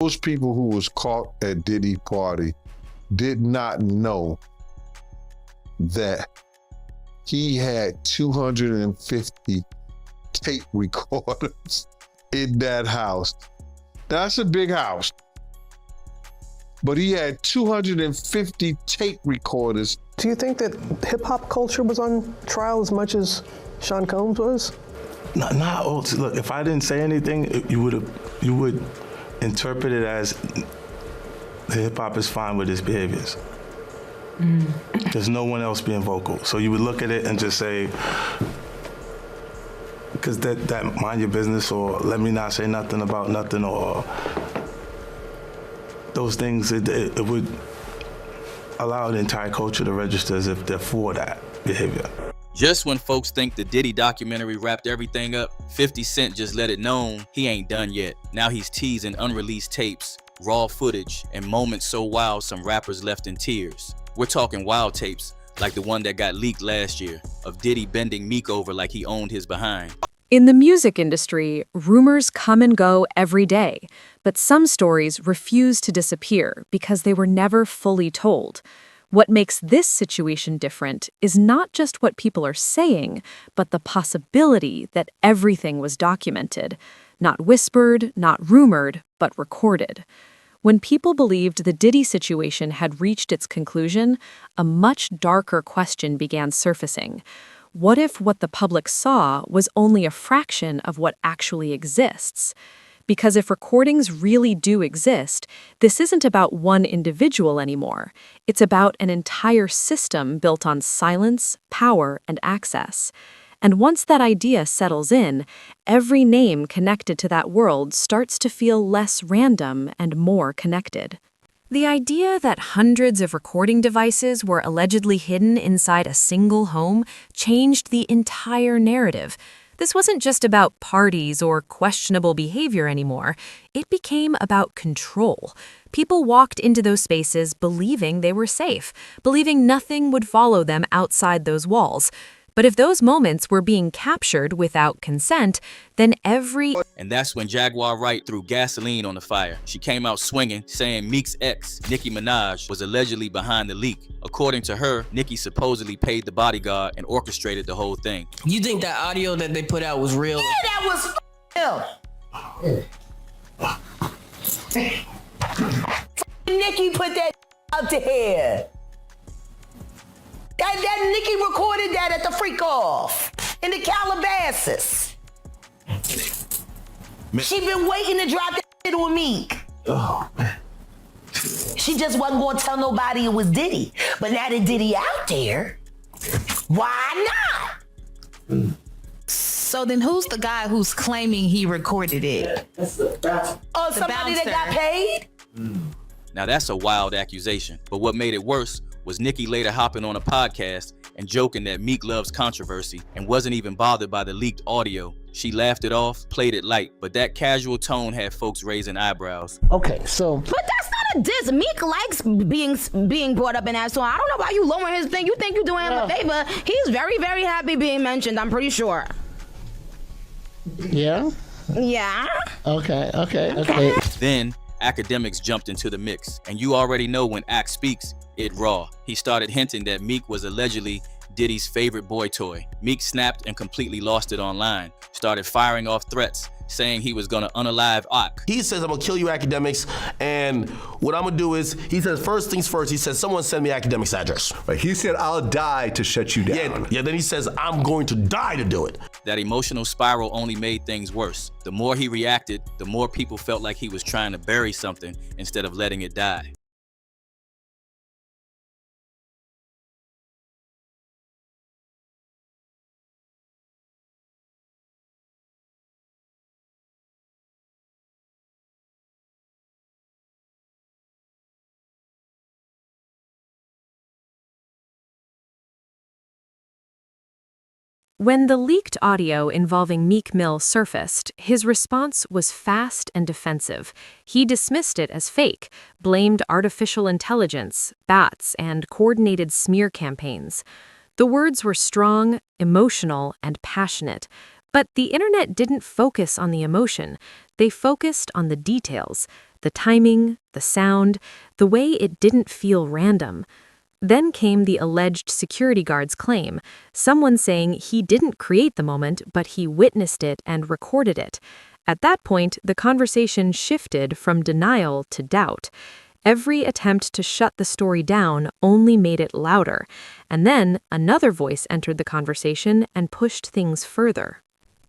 Those people who was caught at Diddy party did not know that he had 250 tape recorders in that house. That's a big house. But he had 250 tape recorders. Do you think that hip-hop culture was on trial as much as Sean Combs was? Look, if I didn't say anything, you would interpret it as the hip-hop is fine with his behaviors. There's no one else being vocal. So you would look at it and just say, because that mind your business, or let me not say nothing about nothing, or those things, it would allow the entire culture to register as if they're for that behavior. Just when folks think the Diddy documentary wrapped everything up, 50 Cent just let it known he ain't done yet. Now he's teasing unreleased tapes, raw footage, and moments so wild some rappers left in tears. We're talking wild tapes, like the one that got leaked last year, of Diddy bending Meek over like he owned his behind. In the music industry, rumors come and go every day, but some stories refuse to disappear because they were never fully told. What makes this situation different is not just what people are saying, but the possibility that everything was documented. Not whispered, not rumored, but recorded. When people believed the Diddy situation had reached its conclusion, a much darker question began surfacing. What if what the public saw was only a fraction of what actually exists? Because if recordings really do exist, this isn't about one individual anymore. It's about an entire system built on silence, power, and access. And once that idea settles in, every name connected to that world starts to feel less random and more connected. The idea that hundreds of recording devices were allegedly hidden inside a single home changed the entire narrative. This wasn't just about parties or questionable behavior anymore. It became about control. People walked into those spaces believing they were safe, believing nothing would follow them outside those walls. But if those moments were being captured without consent, then And that's when Jaguar Wright threw gasoline on the fire. She came out swinging, saying Meek's ex, Nicki Minaj, was allegedly behind the leak. According to her, Nicki supposedly paid the bodyguard and orchestrated the whole thing. You think that audio that they put out was real? Yeah, that was Nicki put that out to here. That Nicki recorded that at the freak off in the Calabasas. She been waiting to drop that shit on Meek. Oh, man. She just wasn't gonna tell nobody it was Diddy. But now that Diddy out there, why not? So then who's the guy who's claiming he recorded it? Oh, somebody that got paid? Now that's a wild accusation, but what made it worse was Nicki later hopping on a podcast and joking that Meek loves controversy and wasn't even bothered by the leaked audio. She laughed it off, played it light, but that casual tone had folks raising eyebrows. Okay, so... But that's not a diss. Meek likes being brought up in that song. I don't know why you lowering his thing. You think you're doing him a favor. He's very, very happy being mentioned, I'm pretty sure. Yeah? Yeah? Okay. Then, academics jumped into the mix, and you already know when Ack speaks, it raw. He started hinting that Meek was allegedly Diddy's favorite boy toy. Meek snapped and completely lost it online, started firing off threats, saying he was gonna unalive Ack. He says, I'm gonna kill you, academics, and what I'm gonna do is, he says, first things first, he says, someone send me academics' address. Right, he said, I'll die to shut you down. Yeah, then he says, I'm going to die to do it. That emotional spiral only made things worse. The more he reacted, the more people felt like he was trying to bury something instead of letting it die. When the leaked audio involving Meek Mill surfaced, his response was fast and defensive. He dismissed it as fake, blamed artificial intelligence, bots, and coordinated smear campaigns. The words were strong, emotional, and passionate, but the internet didn't focus on the emotion. They focused on the details. The timing, the sound, the way it didn't feel random. Then came the alleged security guard's claim, someone saying he didn't create the moment, but he witnessed it and recorded it. At that point, the conversation shifted from denial to doubt. Every attempt to shut the story down only made it louder, and then another voice entered the conversation and pushed things further.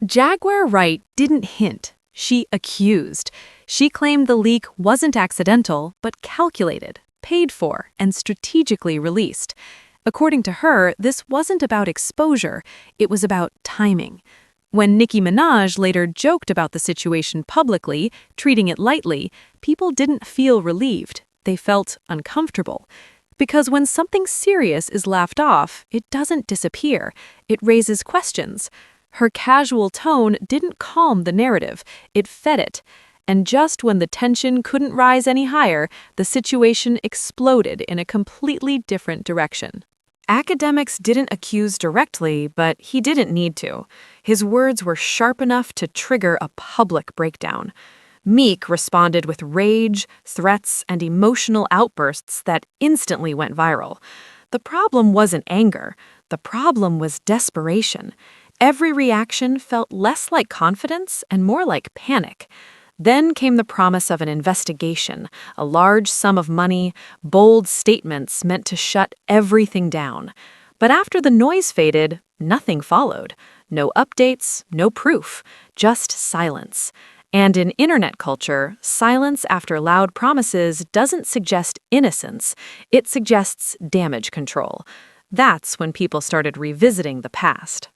Jaguar Wright didn't hint, she accused. She claimed the leak wasn't accidental, but calculated, paid for, and strategically released. According to her, this wasn't about exposure, it was about timing. When Nicki Minaj later joked about the situation publicly, treating it lightly, people didn't feel relieved. They felt uncomfortable. Because when something serious is laughed off, it doesn't disappear. It raises questions. Her casual tone didn't calm the narrative. It fed it. And just when the tension couldn't rise any higher, the situation exploded in a completely different direction. Academics didn't accuse directly, but he didn't need to. His words were sharp enough to trigger a public breakdown. Meek responded with rage, threats, and emotional outbursts that instantly went viral. The problem wasn't anger. The problem was desperation. Every reaction felt less like confidence and more like panic. Then came the promise of an investigation, a large sum of money, bold statements meant to shut everything down. But after the noise faded, nothing followed. No updates, no proof, just silence. And in internet culture, silence after loud promises doesn't suggest innocence, it suggests damage control. That's when people started revisiting the past.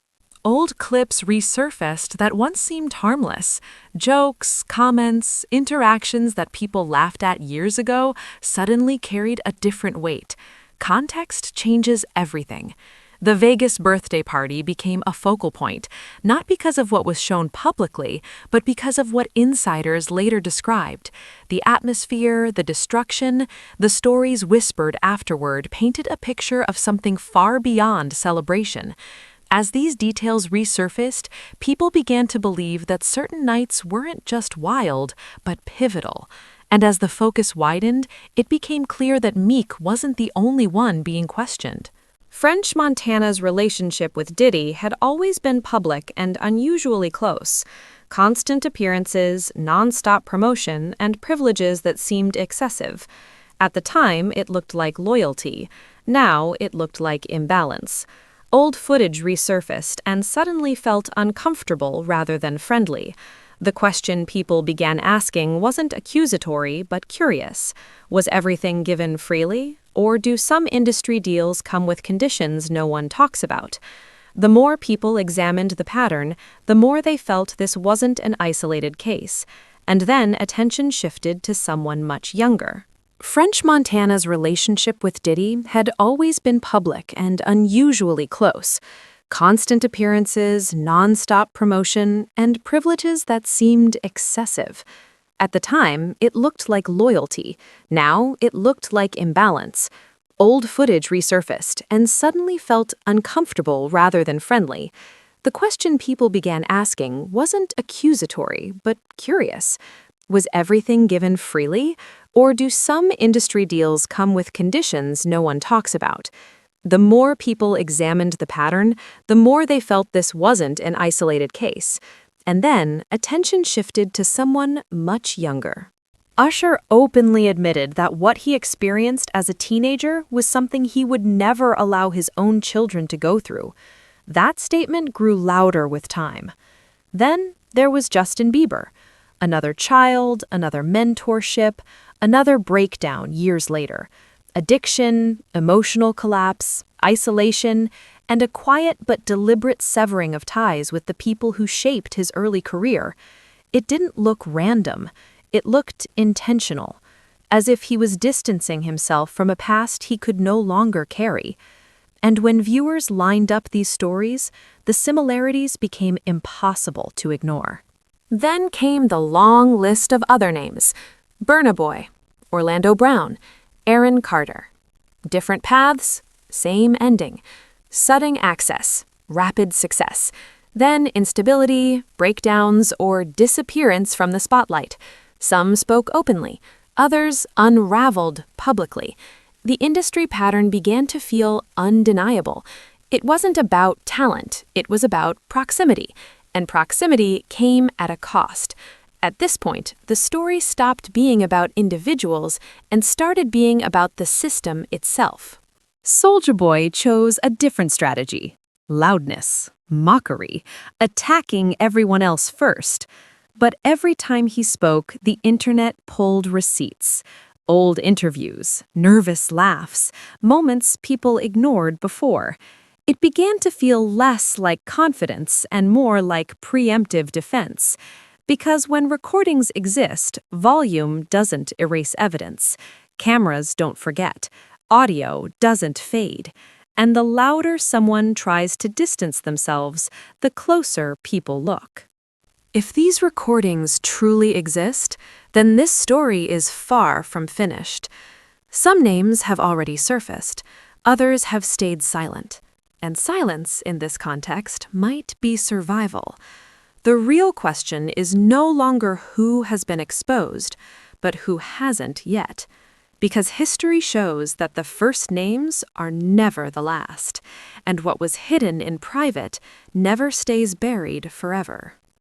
Old clips resurfaced that once seemed harmless. Jokes, comments, interactions that people laughed at years ago suddenly carried a different weight. Context changes everything. The Vegas birthday party became a focal point, not because of what was shown publicly, but because of what insiders later described. The atmosphere, the destruction, the stories whispered afterward painted a picture of something far beyond celebration. As these details resurfaced, people began to believe that certain nights weren't just wild, but pivotal. And as the focus widened, it became clear that Meek wasn't the only one being questioned. French Montana's relationship with Diddy had always been public and unusually close. Constant appearances, non-stop promotion, and privileges that seemed excessive. At the time, it looked like loyalty. Now, it looked like imbalance. Old footage resurfaced and suddenly felt uncomfortable rather than friendly. The question people began asking wasn't accusatory, but curious. Was everything given freely? Or do some industry deals come with conditions no one talks about? The more people examined the pattern, the more they felt this wasn't an isolated case. And then attention shifted to someone much younger. French Montana's relationship with Diddy had always been public and unusually close. Constant appearances, non-stop promotion, and privileges that seemed excessive. At the time, it looked like loyalty. Now, it looked like imbalance. Old footage resurfaced and suddenly felt uncomfortable rather than friendly. The question people began asking wasn't accusatory, but curious. Was everything given freely? Or do some industry deals come with conditions no one talks about? The more people examined the pattern, the more they felt this wasn't an isolated case. And then, attention shifted to someone much younger. Usher openly admitted that what he experienced as a teenager was something he would never allow his own children to go through. That statement grew louder with time. Then, there was Justin Bieber. Another child, another mentorship, another breakdown years later. Addiction, emotional collapse, isolation, and a quiet but deliberate severing of ties with the people who shaped his early career. It didn't look random. It looked intentional, as if he was distancing himself from a past he could no longer carry. And when viewers lined up these stories, the similarities became impossible to ignore. Then came the long list of other names: Burna Boy, Orlando Brown, Aaron Carter. Different paths, same ending. Sudden access, rapid success. Then instability, breakdowns, or disappearance from the spotlight. Some spoke openly, others unraveled publicly. The industry pattern began to feel undeniable. It wasn't about talent, it was about proximity, and proximity came at a cost. At this point, the story stopped being about individuals and started being about the system itself. Soulja Boy chose a different strategy: loudness, mockery, attacking everyone else first. But every time he spoke, the internet pulled receipts. Old interviews, nervous laughs, moments people ignored before. It began to feel less like confidence and more like preemptive defense. Because when recordings exist, volume doesn't erase evidence. Cameras don't forget. Audio doesn't fade. And the louder someone tries to distance themselves, the closer people look. If these recordings truly exist, then this story is far from finished. Some names have already surfaced. Others have stayed silent. And silence, in this context, might be survival. The real question is no longer who has been exposed, but who hasn't yet. Because history shows that the first names are never the last, and what was hidden in private never stays buried forever.